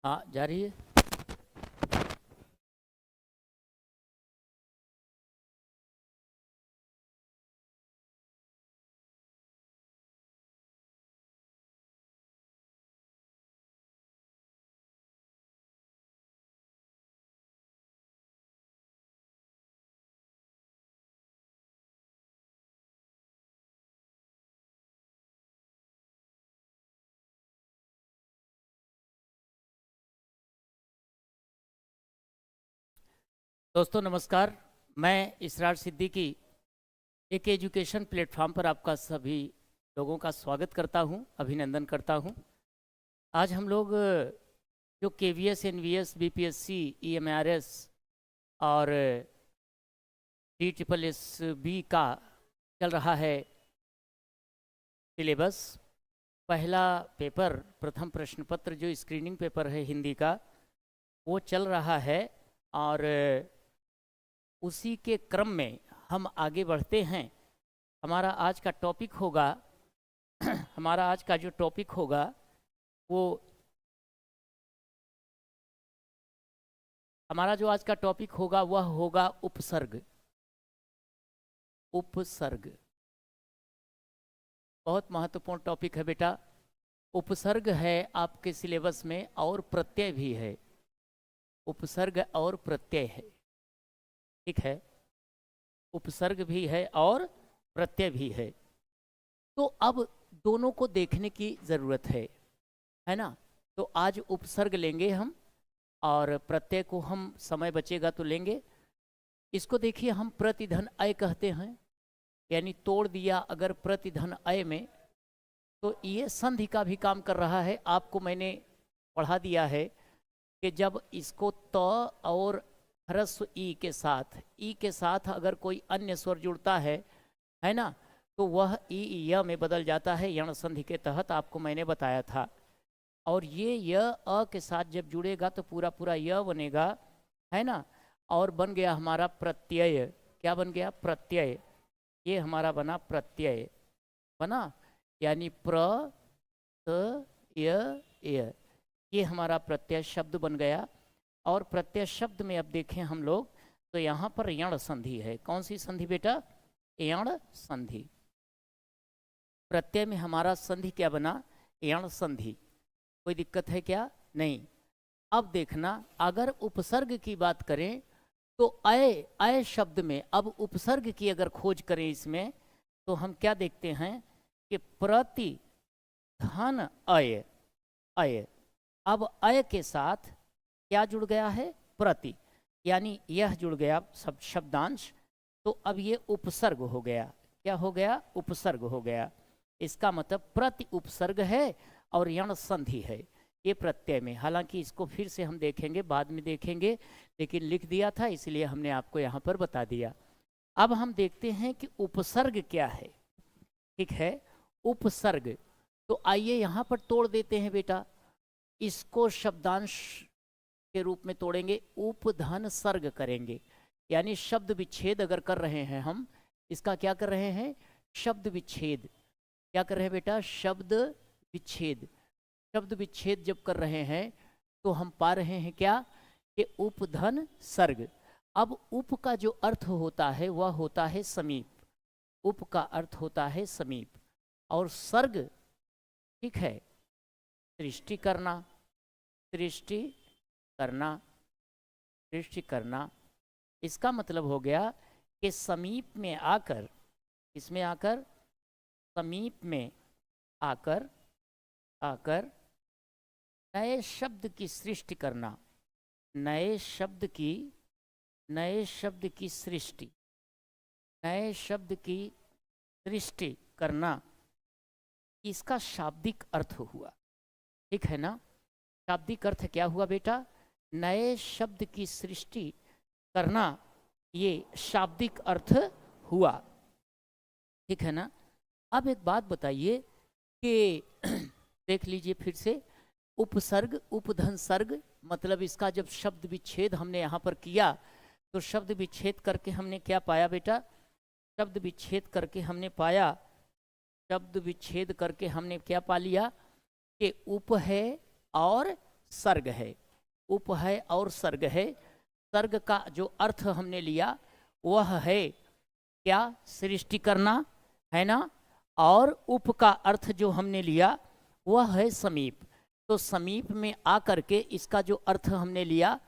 हाँ, जा रही है। दोस्तों नमस्कार। मैं इसरार सिद्दीकी एक एजुकेशन प्लेटफॉर्म पर आपका सभी लोगों का स्वागत करता हूं, अभिनंदन करता हूं। आज हम लोग जो केवीएस, एनवीएस, बीपीएससी, ईएमआरएस और डी ट्रिपल एस बी का चल रहा है सिलेबस। पहला पेपर, प्रथम प्रश्न पत्र जो स्क्रीनिंग पेपर है हिंदी का, वो चल रहा है और उसी के क्रम में हम आगे बढ़ते हैं। हमारा आज का टॉपिक होगा हमारा आज का जो टॉपिक होगा वो हमारा जो आज का टॉपिक होगा वह होगा उपसर्ग। उपसर्ग बहुत महत्वपूर्ण टॉपिक है बेटा। उपसर्ग है आपके सिलेबस में और प्रत्यय भी है। उपसर्ग और प्रत्यय है, ठीक है। उपसर्ग भी है और प्रत्यय भी है। तो अब दोनों को देखने की ज़रूरत है ना। तो आज उपसर्ग लेंगे हम और प्रत्यय को हम समय बचेगा तो लेंगे। इसको देखिए, हम प्रतिधन अय कहते हैं, यानी तोड़ दिया अगर प्रतिधन अय में, तो ये संधि का भी काम कर रहा है। आपको मैंने पढ़ा दिया है कि जब इसको त और ह्रस्व ई के साथ अगर कोई अन्य स्वर जुड़ता है ना, तो वह ई य में बदल जाता है। यण संधि के तहत आपको मैंने बताया था। और ये य अ के साथ जब जुड़ेगा तो पूरा पूरा य बनेगा, है ना। और बन गया हमारा प्रत्यय। क्या बन गया? प्रत्यय। ये हमारा बना प्रत्यय, बना, यानी प्र त य। ये हमारा प्रत्यय शब्द बन गया। और प्रत्यय शब्द में अब देखें हम लोग, तो यहाँ पर यण संधि है। कौन सी संधि बेटा? यण संधि। प्रत्यय में हमारा संधि क्या बना? यण संधि। कोई दिक्कत है क्या? नहीं। अब देखना, अगर उपसर्ग की बात करें तो अय, अय शब्द में अब उपसर्ग की अगर खोज करें इसमें, तो हम क्या देखते हैं कि प्रति धन अय। अय, अब अय के साथ क्या जुड़ गया है? प्रति, यानी यह जुड़ गया सब शब्दांश। तो अब ये उपसर्ग हो गया। क्या हो गया? उपसर्ग हो गया। इसका मतलब प्रति उपसर्ग है और यण संधि है ये प्रत्यय में। हालांकि इसको फिर से हम देखेंगे, बाद में देखेंगे, लेकिन लिख दिया था इसलिए हमने आपको यहाँ पर बता दिया। अब हम देखते हैं कि उपसर्ग क्या है, ठीक है। उपसर्ग, तो आइए यहाँ पर तोड़ देते हैं बेटा। इसको शब्दांश के रूप में तोड़ेंगे, उपधन सर्ग करेंगे। यानी शब्द विच्छेद अगर कर रहे हैं हम, इसका क्या कर रहे हैं? शब्द विच्छेद। क्या कर रहे हैं बेटा? शब्द विच्छेद। शब्द विच्छेद जब कर रहे हैं तो हम पा रहे हैं क्या? कि उपधन सर्ग। अब उप का जो अर्थ होता है वह होता है समीप। उप का अर्थ होता है समीप। और सर्ग, ठीक है, सृष्टि करना। सृष्टि करना, सृष्टि करना। इसका मतलब हो गया कि समीप में आकर, इसमें आकर, समीप में आकर, आकर नए शब्द की सृष्टि करना। नए शब्द की, नए शब्द की सृष्टि, नए शब्द की सृष्टि करना, इसका शाब्दिक अर्थ हुआ, ठीक है ना। शाब्दिक अर्थ क्या हुआ बेटा? नए शब्द की सृष्टि करना, ये शाब्दिक अर्थ हुआ, ठीक है ना। अब एक बात बताइए कि देख लीजिए फिर से, उपसर्ग, उपधन सर्ग, मतलब इसका जब शब्द विच्छेद हमने यहाँ पर किया, तो शब्द विच्छेद करके हमने क्या पाया बेटा? शब्द विच्छेद करके हमने पाया, शब्द विच्छेद करके हमने क्या पा लिया? कि उप है और सर्ग है, उप है और सर्ग है। सर्ग का जो अर्थ हमने लिया वह है क्या, सृष्टि करना, है ना। और उप का अर्थ जो हमने लिया वह है समीप। तो समीप में आकर के इसका जो अर्थ हमने लिया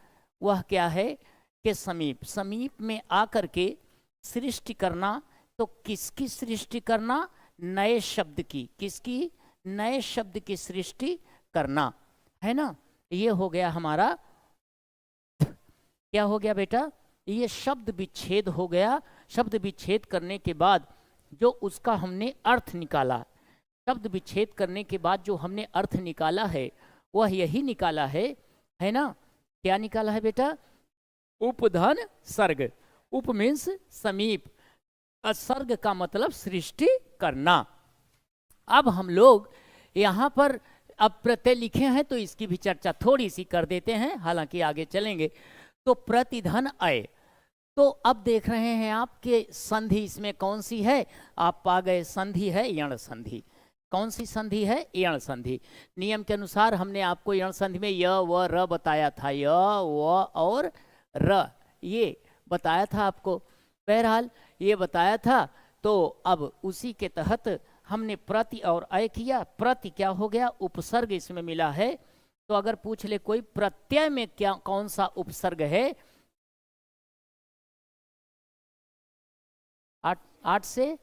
वह क्या है कि समीप। समीप में आकर के सृष्टि करना, तो किसकी सृष्टि करना, नए शब्द की। किसकी, नए शब्द की सृष्टि करना, है ना। ये हो गया हमारा, क्या हो गया बेटा, ये शब्द विच्छेद हो गया। शब्द विच्छेद करने के बाद जो उसका हमने अर्थ निकाला, शब्द विच्छेद करने के बाद जो हमने अर्थ निकाला है वह यही निकाला है ना। क्या निकाला है बेटा, उपधन सर्ग। उप मीन्स समीप, सर्ग का मतलब सृष्टि करना। अब हम लोग यहाँ पर अब प्रत्यय लिखे हैं तो इसकी भी चर्चा थोड़ी सी कर देते हैं, हालांकि आगे चलेंगे। तो प्रतिधन अय, तो अब देख रहे हैं आपके संधि इसमें कौन सी है, आप पा गए संधि है यण संधि। कौन सी संधि है, यण संधि। नियम के अनुसार हमने आपको यण संधि में य व र बताया था, य व और र ये बताया था आपको। बहरहाल ये बताया था, तो अब उसी के तहत हमने प्रति और अय किया। प्रति क्या हो गया, उपसर्ग इसमें मिला है। तो अगर पूछ ले कोई प्रत्यय में क्या कौन सा उपसर्ग है, 8 से,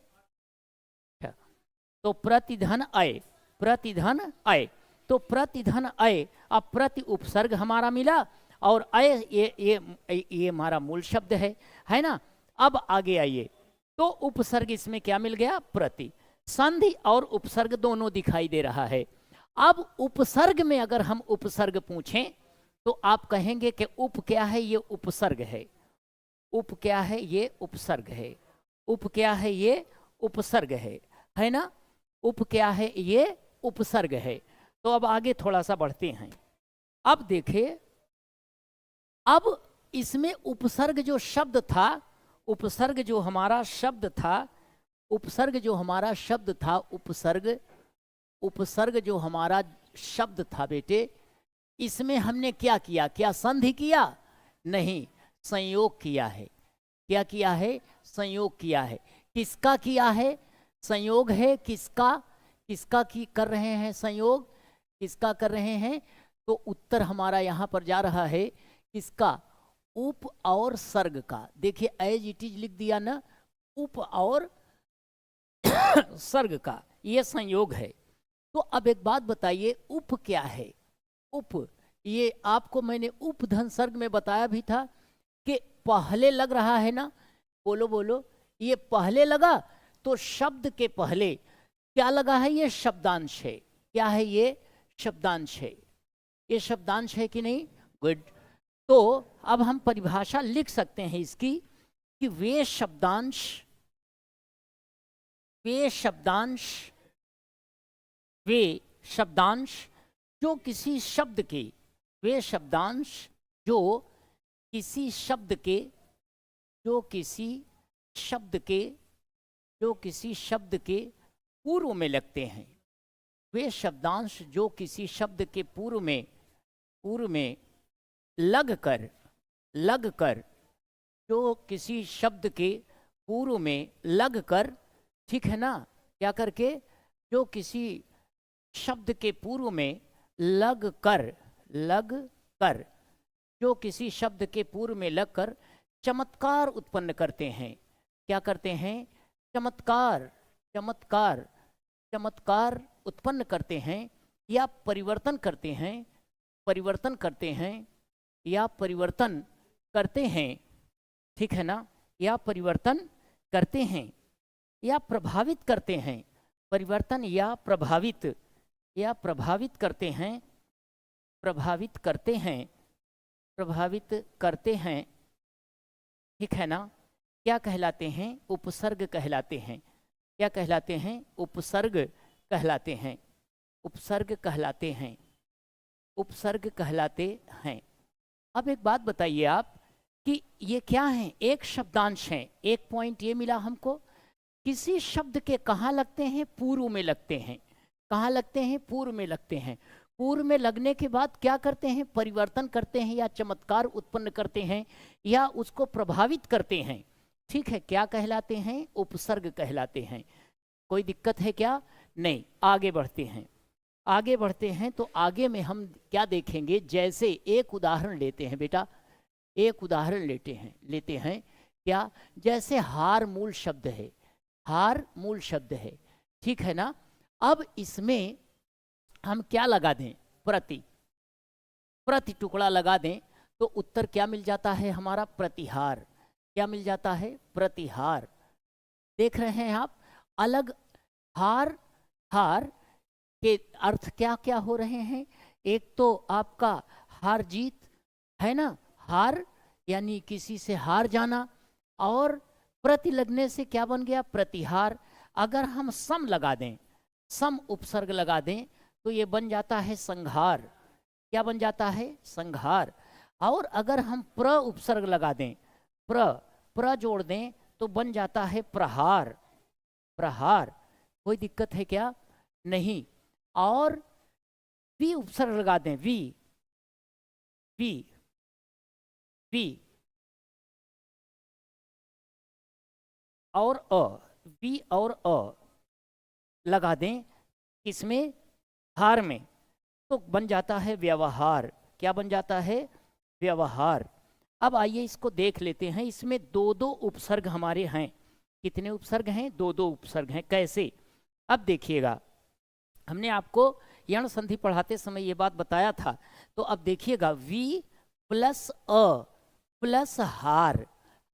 तो प्रतिधन अय, प्रतिधन अय। तो प्रतिधन अय, अब प्रति उपसर्ग हमारा मिला और अय ये हमारा मूल शब्द है ना। अब आगे आइए, तो उपसर्ग इसमें क्या मिल गया, प्रति। संधि और उपसर्ग दोनों दिखाई दे रहा है। अब उपसर्ग में अगर हम उपसर्ग पूछें तो आप कहेंगे कि उप क्या है, ये उपसर्ग है। उप क्या है, ये उपसर्ग है। उप क्या है, ये उपसर्ग है ना। उप क्या है, ये उपसर्ग है। तो अब आगे थोड़ा सा बढ़ते हैं। अब देखिए, अब इसमें उपसर्ग जो शब्द था, उपसर्ग जो हमारा शब्द था, उपसर्ग जो हमारा शब्द था, उपसर्ग जो हमारा शब्द था बेटे, इसमें हमने क्या किया, क्या संधि किया, नहीं, संयोग किया है। क्या किया है, संयोग किया है। किसका किया है, संयोग है किसका, किसका की कर रहे हैं संयोग, किसका कर रहे हैं। तो उत्तर हमारा यहाँ पर जा रहा है किसका, उप और सर्ग का। देखिए एज इट इज लिख दिया ना, उप और सर्ग का, ये संयोग है। तो अब एक बात बताइए, उप क्या है, उप, ये आपको मैंने उपधन सर्ग में बताया भी था कि पहले लग रहा है ना, बोलो बोलो, ये पहले लगा तो शब्द के पहले क्या लगा है, ये शब्दांश है। क्या है, ये शब्दांश है। ये शब्दांश है कि नहीं, गुड। तो अब हम परिभाषा लिख सकते हैं इसकी कि वे शब्दांश जो किसी शब्द के, वे शब्दांश जो किसी शब्द के, जो किसी शब्द के पूर्व में लगते हैं। वे शब्दांश जो किसी शब्द के पूर्व में लग कर, जो किसी शब्द के पूर्व में लग कर, ठीक है ना, क्या करके, जो किसी शब्द के पूर्व में लग कर, जो किसी शब्द के पूर्व में लग कर चमत्कार उत्पन्न करते हैं। क्या करते हैं, चमत्कार उत्पन्न करते हैं, या परिवर्तन करते हैं, ठीक है ना, या परिवर्तन करते हैं, या प्रभावित करते हैं। परिवर्तन या प्रभावित करते हैं, ठीक है ना। क्या कहलाते हैं, उपसर्ग कहलाते हैं। क्या कहलाते हैं, उपसर्ग कहलाते हैं। उपसर्ग कहलाते हैं। अब एक बात बताइए आप कि ये क्या है, एक शब्दांश है। एक पॉइंट ये मिला हमको, किसी शब्द के कहाँ लगते हैं, पूर्व में लगते हैं। कहाँ लगते हैं, पूर्व में लगते हैं। पूर्व में लगने के बाद क्या करते हैं, परिवर्तन करते हैं या चमत्कार उत्पन्न करते हैं या उसको प्रभावित करते हैं, ठीक है, क्या कहलाते हैं, उपसर्ग कहलाते हैं। कोई दिक्कत है क्या, नहीं। आगे बढ़ते हैं, आगे बढ़ते हैं तो आगे में हम क्या देखेंगे, जैसे एक उदाहरण लेते हैं बेटा, एक उदाहरण लेते हैं क्या, जैसे हार मूल शब्द है, हार मूल शब्द है, ठीक है ना। अब इसमें हम क्या लगा दें, प्रति, प्रति टुकड़ा लगा दें तो उत्तर क्या मिल जाता है हमारा, प्रतिहार। क्या मिल जाता है, प्रतिहार। देख रहे हैं आप, अलग हार, हार के अर्थ क्या क्या हो रहे हैं, एक तो आपका हार जीत है ना, हार यानी किसी से हार जाना, और प्रति लगने से क्या बन गया, प्रतिहार। अगर हम सम लगा दें, सम उपसर्ग लगा दें तो ये बन जाता है संहार। क्या बन जाता है, संहार। और अगर हम प्र उपसर्ग लगा दें, प्र जोड़ दें तो बन जाता है प्रहार, प्रहार। कोई दिक्कत है क्या, नहीं। और वी उपसर्ग लगा दें, वी, वी, वी और अ, वी और अ लगा दें किसमें, हार में, तो बन जाता है व्यवहार। क्या बन जाता है, व्यवहार। अब आइए इसको देख लेते हैं, इसमें दो दो उपसर्ग हमारे हैं। कितने उपसर्ग हैं, दो दो उपसर्ग हैं। कैसे, अब देखिएगा, हमने आपको यण संधि पढ़ाते समय ये बात बताया था, तो अब देखिएगा, वी प्लस अ प्लस हार,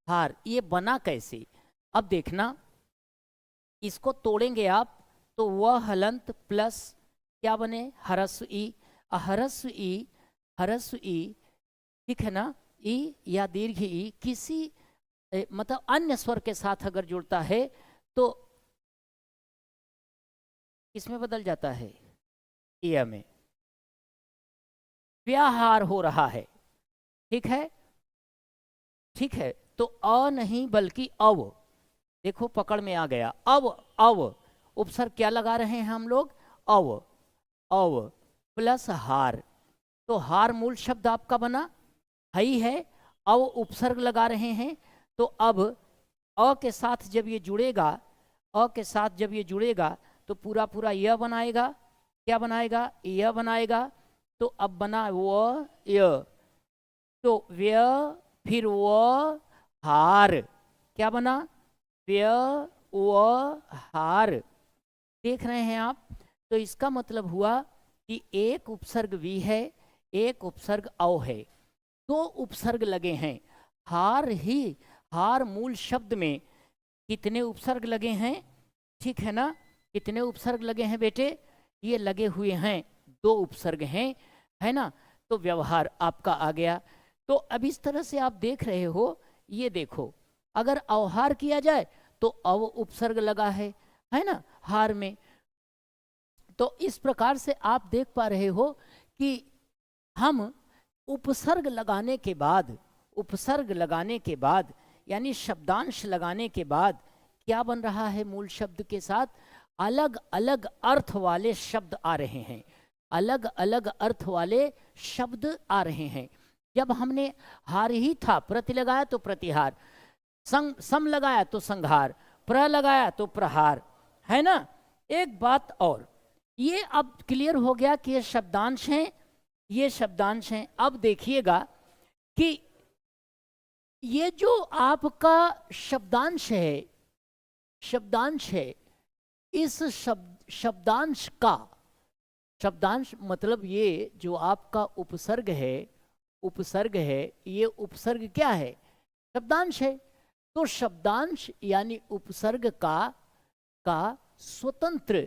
हार ये बना कैसे, अब देखना, इसको तोड़ेंगे आप तो वह हलंत प्लस क्या बने, हरस्व ई, हरस्व ई, हरस्व ई, ठीक है ना, ई या दीर्घ ई किसी मतलब अन्य स्वर के साथ अगर जुड़ता है तो इसमें बदल जाता है, ई में व्याहार हो रहा है, ठीक है, ठीक है। तो अ नहीं बल्कि अव, देखो पकड़ में आ गया, अव, अव उपसर्ग क्या लगा रहे हैं हम लोग, अव, अव प्लस हार, तो हार मूल शब्द आपका बना हई है, अव उपसर्ग लगा रहे हैं, तो अब अ के साथ जब ये जुड़ेगा, अ के साथ जब ये जुड़ेगा तो पूरा पूरा यह बनाएगा, क्या बनाएगा, यह बनाएगा, तो अब बना वो य, तो व्य फिर वो हार, क्या बना, व्य व हार। देख रहे हैं आप, तो इसका मतलब हुआ कि एक उपसर्ग वी है, एक उपसर्ग औ है, दो उपसर्ग लगे हैं। हार ही, हार मूल शब्द में कितने उपसर्ग लगे हैं, ठीक है ना, कितने उपसर्ग लगे हैं बेटे, ये लगे हुए हैं, दो उपसर्ग हैं, है ना। तो व्यवहार आपका आ गया। तो अब इस तरह से आप देख रहे हो, ये देखो, अगर अवहार किया जाए तो अव उपसर्ग लगा है ना, हार में। तो इस प्रकार से आप देख पा रहे हो कि हम उपसर्ग लगाने के बाद, उपसर्ग लगाने के बाद यानी शब्दांश लगाने के बाद क्या बन रहा है, मूल शब्द के साथ अलग अलग अर्थ वाले शब्द आ रहे हैं, अलग अलग अर्थ वाले शब्द आ रहे हैं। जब हमने हार ही था, प्रति लगाया तो प्रतिहार, सम लगाया तो संहार, प्र लगाया तो प्रहार, है ना। एक बात और, ये अब क्लियर हो गया कि ये शब्दांश हैं, ये शब्दांश हैं। अब देखिएगा कि ये जो आपका शब्दांश है, शब्दांश है, इस शब्दांश का, शब्दांश मतलब ये जो आपका उपसर्ग है, उपसर्ग है, ये उपसर्ग क्या है, शब्दांश है। तो शब्दांश यानी उपसर्ग का स्वतंत्र,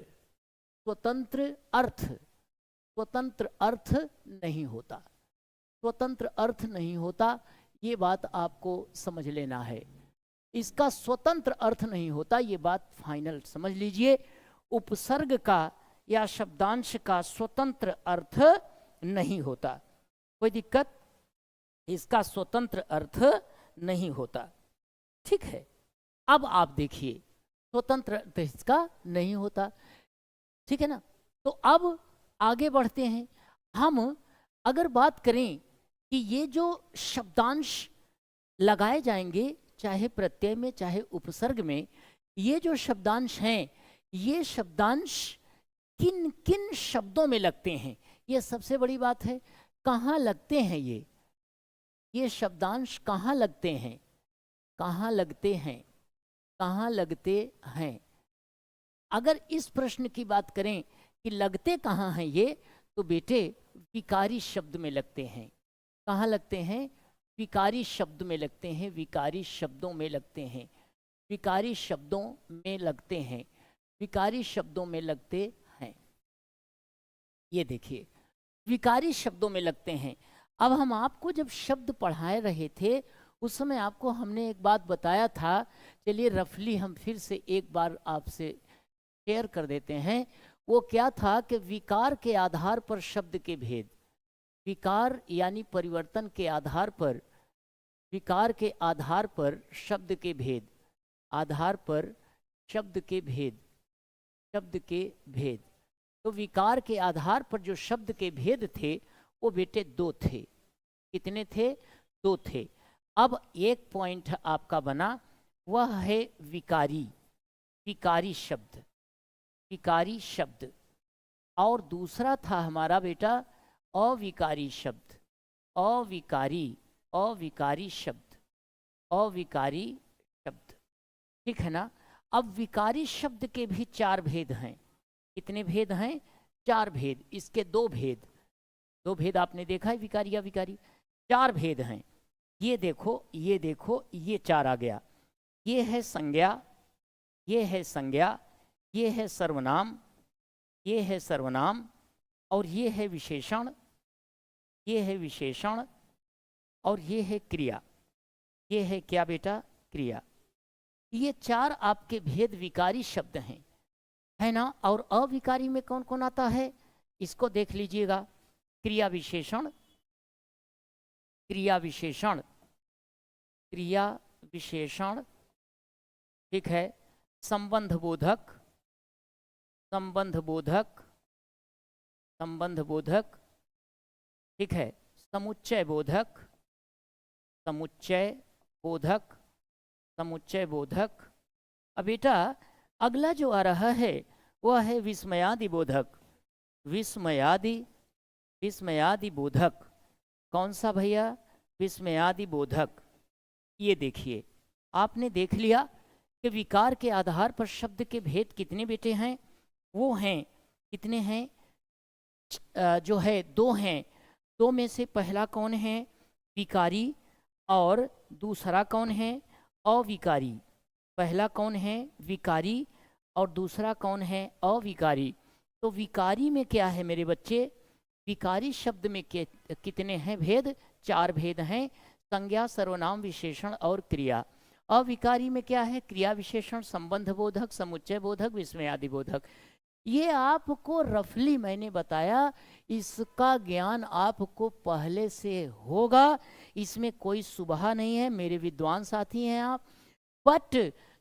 स्वतंत्र अर्थ, स्वतंत्र अर्थ नहीं होता, स्वतंत्र अर्थ नहीं होता, ये बात आपको समझ लेना है। इसका स्वतंत्र अर्थ नहीं होता, ये बात फाइनल समझ लीजिए। उपसर्ग का या शब्दांश का स्वतंत्र अर्थ नहीं होता, कोई दिक्कत, इसका स्वतंत्र अर्थ नहीं होता, ठीक है। अब आप देखिए, स्वतंत्र अर्थ इसका नहीं होता, ठीक है ना। तो अब आगे बढ़ते हैं, हम अगर बात करें कि ये जो शब्दांश लगाए जाएंगे चाहे प्रत्यय में चाहे उपसर्ग में, ये जो शब्दांश हैं ये शब्दांश किन किन शब्दों में लगते हैं, ये सबसे बड़ी बात है। कहाँ लगते हैं ये शब्दांश कहाँ लगते हैं, कहाँ लगते हैं, कहाँ लगते हैं। अगर इस प्रश्न की बात करें कि लगते कहाँ हैं ये, तो बेटे विकारी शब्द में लगते हैं। कहाँ लगते हैं? विकारी शब्द में लगते हैं, विकारी शब्दों में लगते हैं, विकारी शब्दों में लगते हैं, विकारी शब्दों में लगते हैं। ये देखिए विकारी शब्दों में लगते हैं। अब हम आपको जब शब्द पढ़ाए रहे थे उस समय आपको हमने एक बात बताया था, चलिए रफली हम फिर से एक बार आपसे शेयर कर देते हैं। वो क्या था कि विकार के आधार पर शब्द के भेद, विकार यानी परिवर्तन के आधार पर, विकार के आधार पर शब्द के भेद, आधार पर शब्द के भेद, शब्द के भेद। तो विकार के आधार पर जो शब्द के भेद थे वो बेटे दो थे। कितने थे? दो थे। अब एक पॉइंट आपका बना, वह है विकारी, विकारी शब्द, विकारी शब्द। और दूसरा था हमारा बेटा अविकारी शब्द, अविकारी, अविकारी शब्द, अविकारी शब्द। ठीक है ना? अब विकारी शब्द के भी चार भेद हैं। कितने भेद हैं? चार भेद। इसके दो भेद, दो भेद आपने देखा है, विकारी या विकारी। चार भेद हैं। ये देखो, ये देखो, ये चार आ गया। ये है संज्ञा, ये है संज्ञा, ये है सर्वनाम, ये है सर्वनाम, और ये है विशेषण, ये है विशेषण, और ये है क्रिया। ये है क्या बेटा? क्रिया। ये चार आपके भेद विकारी शब्द हैं, है ना? और अविकारी में कौन कौन आता है इसको देख लीजिएगा। क्रिया विशेषण, क्रिया विशेषण, क्रिया विशेषण, ठीक है। संबंध बोधक, संबंध बोधक, संबंध बोधक, ठीक है। समुच्चय बोधक, समुच्चय बोधक, समुच्चय बोधक। अब बेटा अगला जो आ रहा है वह है विस्मयादि बोधक, विस्मयादि, विस्मयादि बोधक। कौन सा भैया? विस्मयादि बोधक। ये देखिए आपने देख लिया कि विकार के आधार पर शब्द के भेद कितने बेटे हैं? वो हैं, कितने हैं? जो है दो हैं। दो में से पहला कौन है? विकारी, और दूसरा कौन है? अविकारी। पहला कौन है? विकारी, और दूसरा कौन है? अविकारी। तो विकारी में क्या है मेरे बच्चे? विकारी शब्द में कितने हैं भेद? चार भेद हैं, संज्ञा, सर्वनाम, विशेषण और क्रिया। अविकारी में क्या है? क्रिया विशेषण, संबंध बोधक, समुच्चय बोधक, विस्मयादि बोधक। ये आपको रफली मैंने बताया, इसका ज्ञान आपको पहले से होगा, इसमें कोई सुबह नहीं है, मेरे विद्वान साथी हैं आप। बट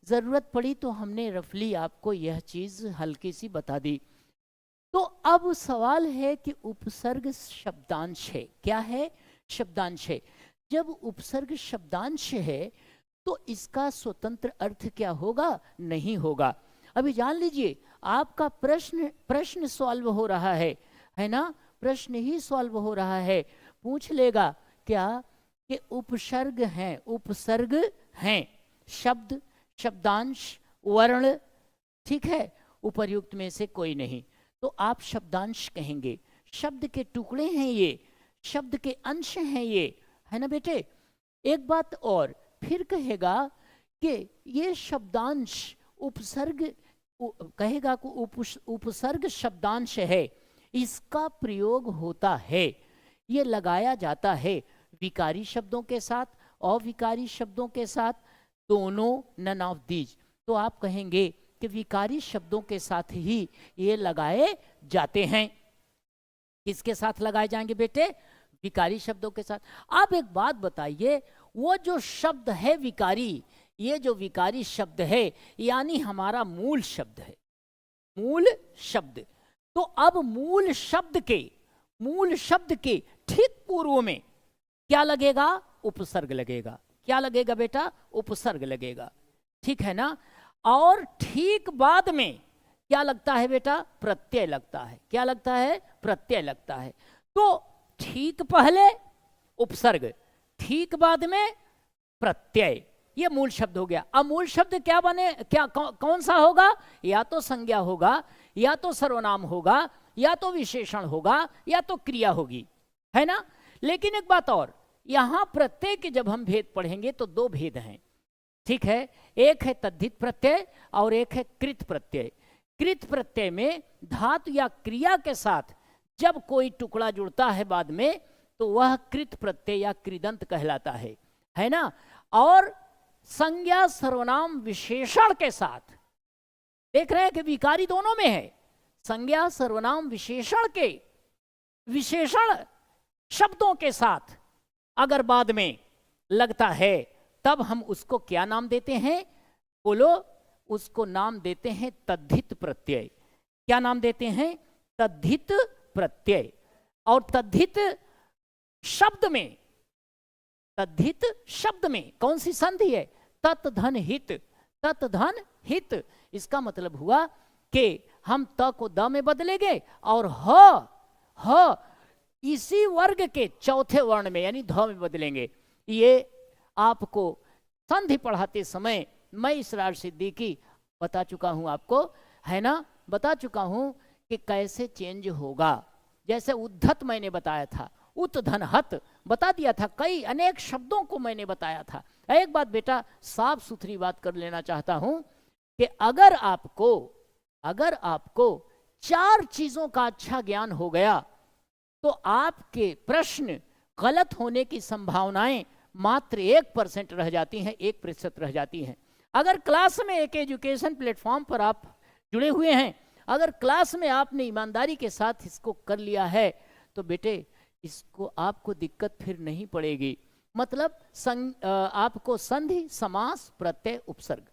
ज़रूरत पड़ी तो हमने रफली आपको यह चीज़ हल्की सी बता दी। तो अब सवाल है कि उपसर्ग शब्दांश है। क्या है? शब्दांश है। जब उपसर्ग शब्दांश है तो इसका स्वतंत्र अर्थ क्या होगा? नहीं होगा। अभी जान लीजिए, आपका प्रश्न सॉल्व हो रहा है ना? प्रश्न ही सॉल्व हो रहा है। पूछ लेगा क्या कि उपसर्ग हैं, उपसर्ग हैं, शब्द, शब्दांश, वर्ण, ठीक है, उपर्युक्त में से कोई नहीं, तो आप शब्दांश कहेंगे। शब्द के टुकड़े हैं ये, शब्द के अंश हैं ये, है ना बेटे? एक बात और फिर कहेगा कि ये शब्दांश उपसर्ग, कहेगा कि उपसर्ग शब्दांश है, इसका प्रयोग होता है, ये लगाया जाता है विकारी शब्दों के साथ, अविकारी शब्दों के साथ, दोनों, नन ऑफ दीज। तो आप कहेंगे कि विकारी शब्दों के साथ ही ये लगाए जाते हैं। किसके साथ लगाए जाएंगे बेटे? विकारी शब्दों के साथ। आप एक बात बताइए, वो जो शब्द है विकारी, ये जो विकारी शब्द है यानी हमारा मूल शब्द है, मूल शब्द। तो अब मूल शब्द के मूल शब्द के ठीक पूर्व में क्या लगेगा? उपसर्ग लगेगा। क्या लगेगा बेटा? उपसर्ग लगेगा। ठीक है ना? और ठीक बाद में क्या लगता है बेटा? प्रत्यय लगता है। क्या लगता है? प्रत्यय लगता है। तो ठीक पहले उपसर्ग, ठीक बाद में प्रत्यय, ये मूल शब्द हो गया। अब मूल शब्द क्या बने, क्या कौन सा होगा? या तो संज्ञा होगा, या तो सर्वनाम होगा, या तो विशेषण होगा, या तो क्रिया होगी, है ना? लेकिन एक बात और, यहां प्रत्यय के जब हम भेद पढ़ेंगे तो दो भेद हैं। ठीक है, एक है तद्धित प्रत्यय और एक है कृत प्रत्यय। कृत प्रत्यय में धातु या क्रिया के साथ जब कोई टुकड़ा जुड़ता है बाद में तो वह कृत प्रत्यय या कृदंत कहलाता है ना? और संज्ञा सर्वनाम विशेषण के साथ, देख रहे हैं कि विकारी दोनों में है। संज्ञा सर्वनाम विशेषण के विशेषण शब्दों के साथ अगर बाद में लगता है तब हम उसको क्या नाम देते हैं? बोलो, उसको नाम देते हैं तद्धित प्रत्यय। क्या नाम देते हैं? तद्धित प्रत्यय। और तद्धित शब्द में, तद्धित शब्द में कौन सी संधि है? तत् धन हित। तत् धन हित, इसका मतलब हुआ कि हम त को द में बदलेंगे और ह इसी वर्ग के चौथे वर्ण में यानी ध में बदलेंगे। ये आपको संधि पढ़ाते समय मैं इसरार सिद्दीकी बता चुका हूं आपको, है ना? बता चुका हूं कि कैसे चेंज होगा। जैसे उद्धत मैंने बताया था, उत धन हत बता दिया था, कई अनेक शब्दों को मैंने बताया था। एक बात बेटा साफ सुथरी बात कर लेना चाहता हूं कि अगर आपको चार चीजों का अच्छा ज्ञान हो गया तो आपके प्रश्न गलत होने की संभावनाएं मात्र 1% रह जाती हैं, 1% रह जाती हैं। अगर क्लास में एक एजुकेशन प्लेटफॉर्म पर आप जुड़े हुए हैं, अगर क्लास में आपने ईमानदारी के साथ इसको कर लिया है तो बेटे इसको आपको दिक्कत फिर नहीं पड़ेगी। मतलब आपको संधि, समास, प्रत्यय, उपसर्ग,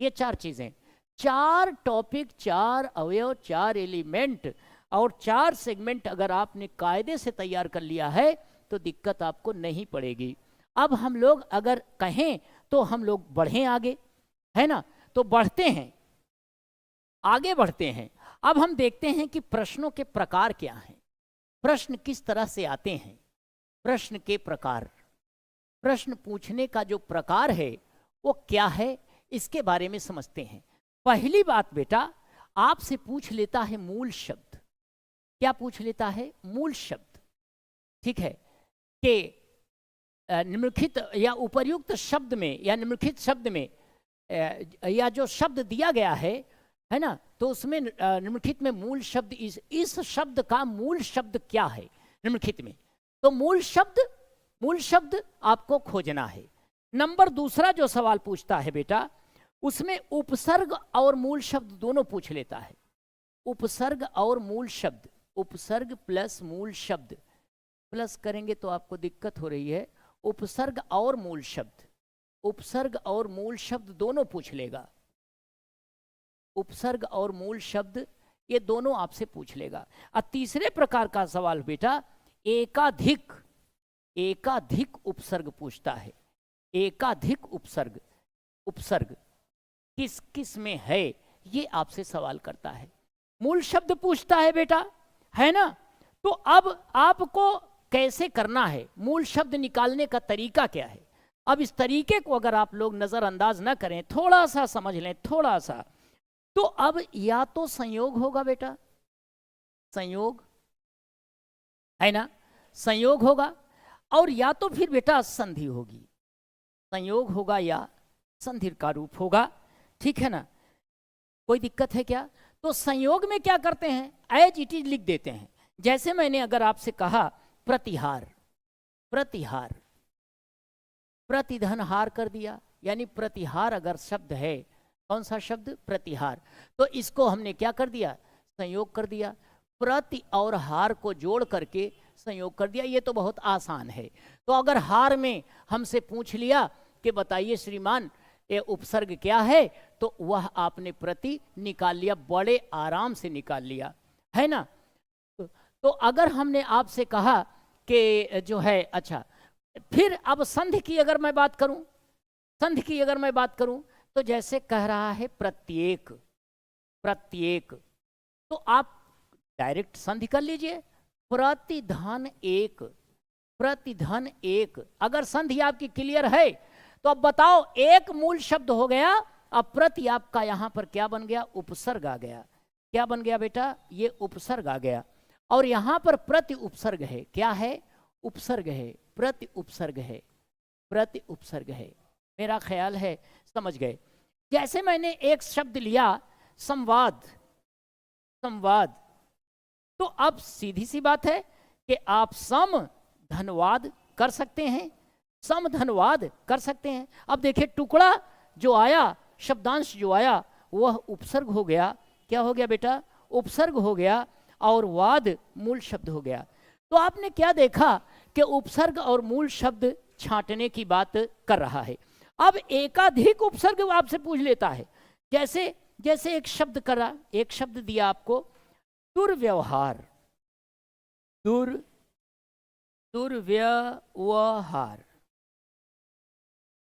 ये चार चीजें, चार टॉपिक, चार अवयव, चार एलिमेंट और चार सेगमेंट अगर आपने कायदे से तैयार कर लिया है तो दिक्कत आपको नहीं पड़ेगी। अब हम लोग अगर कहें तो हम लोग बढ़ें आगे, है ना? तो बढ़ते हैं, आगे बढ़ते हैं। अब हम देखते हैं कि प्रश्नों के प्रकार क्या हैं, प्रश्न किस तरह से आते हैं। प्रश्न के प्रकार, प्रश्न पूछने का जो प्रकार है वो क्या है, इसके बारे में समझते हैं। पहली बात बेटा आपसे पूछ लेता है मूल शब्द। क्या पूछ लेता है? मूल शब्द। ठीक है, कि निम्नलिखित या उपर्युक्त शब्द में या निम्नलिखित शब्द में या जो शब्द दिया गया है ना, तो उसमें निम्नलिखित में मूल शब्द, इस शब्द का मूल शब्द क्या है निम्नलिखित में। तो मूल शब्द आपको खोजना है। नंबर दूसरा जो सवाल पूछता है बेटा, उसमें उपसर्ग और मूल शब्द दोनों पूछ लेता है। उपसर्ग और मूल शब्द, उपसर्ग प्लस मूल शब्द, प्लस करेंगे तो आपको दिक्कत हो रही है। उपसर्ग और मूल शब्द, उपसर्ग और मूल शब्द दोनों पूछ लेगा। उपसर्ग और मूल शब्द ये दोनों आपसे पूछ लेगा। और तीसरे प्रकार का सवाल बेटा एकाधिक उपसर्ग पूछता है। एकाधिक उपसर्ग, उपसर्ग किस किस में है ये आपसे सवाल करता है। मूल शब्द पूछता है बेटा, है ना? तो अब आपको कैसे करना है, मूल शब्द निकालने का तरीका क्या है। अब इस तरीके को अगर आप लोग नजरअंदाज ना करें, थोड़ा सा समझ लें, थोड़ा सा, तो अब या तो संयोग होगा बेटा, संयोग, है ना? संयोग होगा, और या तो फिर बेटा संधि होगी। संयोग होगा या संधि का रूप होगा। ठीक है ना? कोई दिक्कत है क्या? तो संयोग में क्या करते हैं, एज इट इज लिख देते हैं। जैसे मैंने अगर आपसे कहा प्रतिहार, प्रतिहार, प्रतिधनहार कर दिया, यानी प्रतिहार अगर शब्द है, कौन सा शब्द? प्रतिहार, तो इसको हमने क्या कर दिया? संयोग कर दिया। प्रति और हार को जोड़ करके संयोग कर दिया। ये तो बहुत आसान है। तो अगर हार में हमसे पूछ लिया कि बताइए श्रीमान ये उपसर्ग क्या है, तो वह आपने प्रति निकाल लिया, बड़े आराम से निकाल लिया, है ना? तो अगर हमने आपसे कहा कि जो है, अच्छा, फिर अब संधि की अगर मैं बात करूं, संधि की अगर मैं बात करूं, तो जैसे कह रहा है प्रत्येक, प्रत्येक, तो आप डायरेक्ट संधि कर लीजिए, प्रतिधन एक, प्रतिधन एक। अगर संधि आपकी क्लियर है तो अब बताओ, एक मूल शब्द हो गया, अब प्रति आपका यहां पर क्या बन गया, उपसर्ग आ गया। क्या बन गया बेटा, ये उपसर्ग आ गया। और यहां पर प्रति उपसर्ग है, क्या है, उपसर्ग है, प्रति उपसर्ग है, प्रति उपसर्ग है। मेरा ख्याल है समझ गए। जैसे मैंने एक शब्द लिया संवाद, संवाद, तो अब सीधी सी बात है कि आप सम धन्यवाद कर सकते हैं, सम धन्यवाद कर सकते हैं। अब देखिए, टुकड़ा जो आया, शब्दांश जो आया, वह उपसर्ग हो गया। क्या हो गया बेटा, उपसर्ग हो गया, और वाद मूल शब्द हो गया। तो आपने क्या देखा कि उपसर्ग और मूल शब्द छांटने की बात कर रहा है। अब एकाधिक उपसर्ग आपसे पूछ लेता है। जैसे जैसे एक शब्द करा, एक शब्द दिया आपको, दुर्व्यवहार, दुर्व्यवहार।